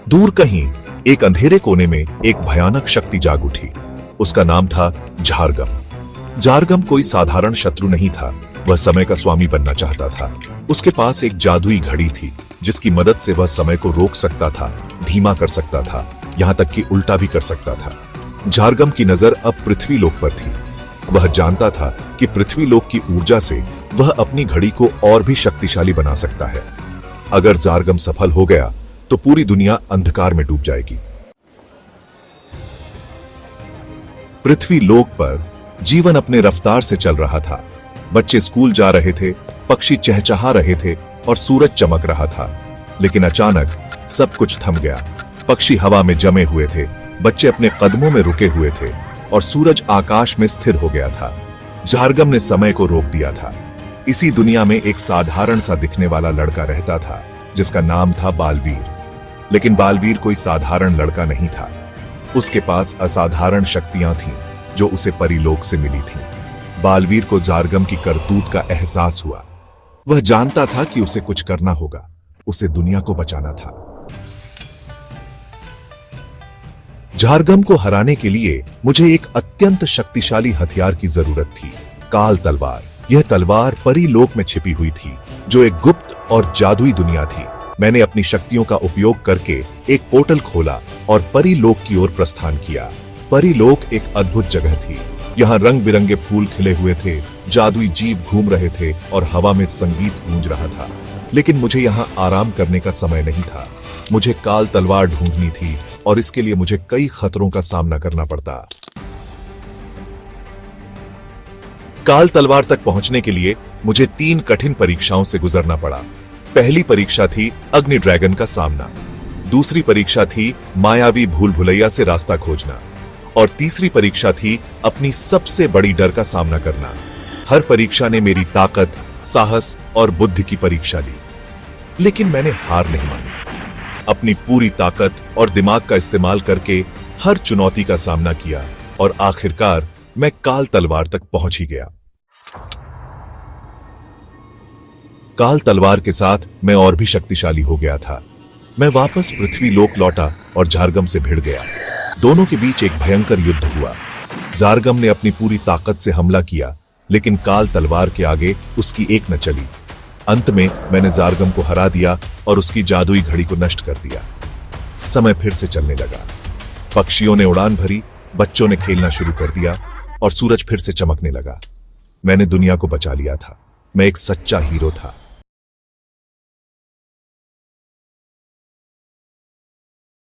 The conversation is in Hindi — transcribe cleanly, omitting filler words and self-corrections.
दूर कहीं एक अंधेरे कोने में एक भयानक शक्ति जाग उठी। उसका नाम था झारगम। झारगम कोई साधारण शत्रु नहीं था, वह समय का स्वामी बनना चाहता था। उसके पास एक जादुई घड़ी थी जिसकी मदद से वह समय को रोक सकता था, धीमा कर सकता था, यहाँ तक कि उल्टा भी कर सकता था। झारगम की नजर अब पृथ्वी लोक पर थी। वह जानता था कि पृथ्वी लोक की ऊर्जा से वह अपनी घड़ी को और भी शक्तिशाली बना सकता है। अगर झारगम सफल हो गया तो पूरी दुनिया अंधकार में डूब जाएगी। पृथ्वी लोक पर जीवन अपने रफ्तार से चल रहा था। बच्चे स्कूल जा रहे थे, पक्षी चहचहा रहे थे और सूरज चमक रहा था। लेकिन अचानक सब कुछ थम गया। पक्षी हवा में जमे हुए थे, बच्चे अपने कदमों में रुके हुए थे और सूरज आकाश में स्थिर हो गया था। झारगम ने समय को रोक दिया था। इसी दुनिया में एक साधारण सा दिखने वाला लड़का रहता था जिसका नाम था बालवीर। लेकिन बालवीर कोई साधारण लड़का नहीं था। उसके पास असाधारण शक्तियां थीं जो उसे परीलोक से मिली थीं। बालवीर को झारगम की करतूत का एहसास हुआ। वह जानता था कि उसे कुछ करना होगा, उसे दुनिया को बचाना था। झारगम को हराने के लिए मुझे एक अत्यंत शक्तिशाली हथियार की जरूरत थी, काल तलवार। यह तलवार परीलोक में छिपी हुई थी जो एक गुप्त और जादुई दुनिया थी। मैंने अपनी शक्तियों का उपयोग करके एक पोर्टल खोला और परीलोक की ओर प्रस्थान किया। परीलोक एक अद्भुत जगह थी। यहाँ रंग बिरंगे फूल खिले हुए थे, जादुई जीव घूम रहे थे और हवा में संगीत गूंज रहा था। लेकिन मुझे यहाँ आराम करने का समय नहीं था। मुझे काल तलवार ढूंढनी थी और इसके लिए मुझे कई खतरों का सामना करना पड़ता। काल तलवार तक पहुंचने के लिए मुझे 3 कठिन परीक्षाओं से गुजरना पड़ा। पहली परीक्षा थी अग्नि ड्रैगन का सामना, दूसरी परीक्षा थी मायावी भूल भुलैया से रास्ता खोजना और तीसरी परीक्षा थी अपनी सबसे बड़ी डर का सामना करना। हर परीक्षा ने मेरी ताकत, साहस और बुद्धि की परीक्षा ली, लेकिन मैंने हार नहीं मानी। अपनी पूरी ताकत और दिमाग का इस्तेमाल करके हर चुनौती का सामना किया और आखिरकार मैं काल तलवार तक पहुंच ही गया। काल तलवार के साथ मैं और भी शक्तिशाली हो गया था। मैं वापस पृथ्वी लोक लौटा और झारगम से भिड़ गया। दोनों के बीच एक भयंकर युद्ध हुआ। झारगम ने अपनी पूरी ताकत से हमला किया, लेकिन काल तलवार के आगे उसकी एक न चली। अंत में मैंने झारगम को हरा दिया और उसकी जादुई घड़ी को नष्ट कर दिया। समय फिर से चलने लगा। पक्षियों ने उड़ान भरी, बच्चों ने खेलना शुरू कर दिया और सूरज फिर से चमकने लगा। मैंने दुनिया को बचा लिया था। मैं एक सच्चा हीरो था।